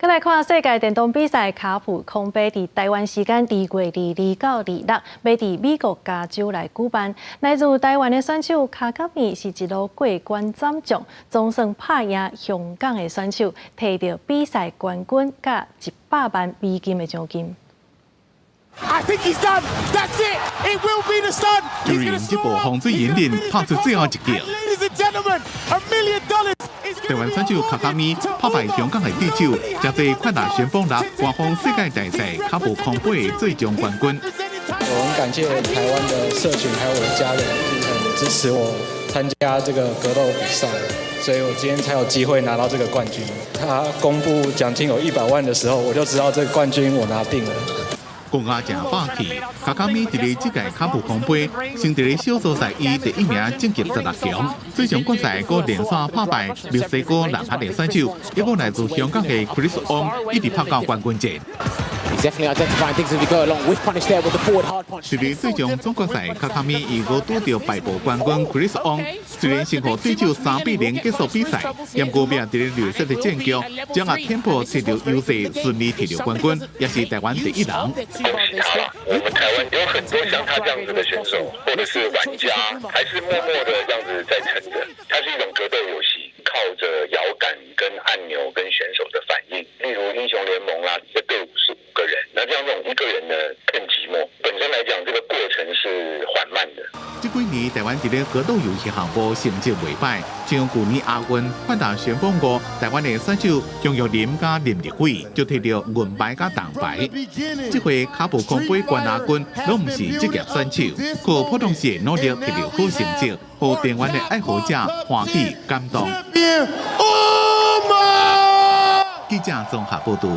再来看世界电动比赛卡普空杯，伫台湾时间2月22到26，要伫美国加州来举办。来自台湾的选手卡卡米是一路过关斩将，总算拍赢香港的选手，摕到比赛冠军甲100万美金的奖金。 就用这部防水演练拍出最后一球。台湾选手卡卡米拍败香港的对手，加在快打旋风6官方世界大赛卡普空杯的最终冠军。我很感谢台湾的社群还有我的家人，很支持我参加这个格斗比赛，所以我今天才有机会拿到这个冠军。他公布奖金有100万的时候，我就知道这个冠军我拿定了。 国家正霸气，卡卡米伫咧这届卡普空杯，先伫咧小组赛以第1名晋级16强，最终决赛佫连续拍败墨西哥男排的选手，一个来自香港的 Chris Ong 一直拍到冠军战。 伫咧最终总决赛，卡卡米如果拄到败部冠军 Chris Ong， 虽然胜负对手3比0结束比赛，但过命伫咧劣势的战局，掌握天赋取得优势，顺利摕到冠军，也是台湾第一人。 恭喜他了！我们台湾有很多像他这样子的选手，或者是玩家，还是默默的这样子在撑着。它是一种格斗游戏，靠着摇杆、跟按钮、跟选手的反应。例如英雄联盟啦，一个队伍是5个人，那这样这种1个人呢更寂寞。本身来讲，这个过程是缓慢的。这几年台湾伫咧格斗游戏项目成绩袂歹，像去年亚运快打旋风5，台湾的选手姜玉林加林立辉就摕到银牌加铜牌。这回卡普空杯冠亚军都唔是职业选手，靠普通时的努力摕到好成绩，互台湾的爱好者欢喜感动。记者综合报道。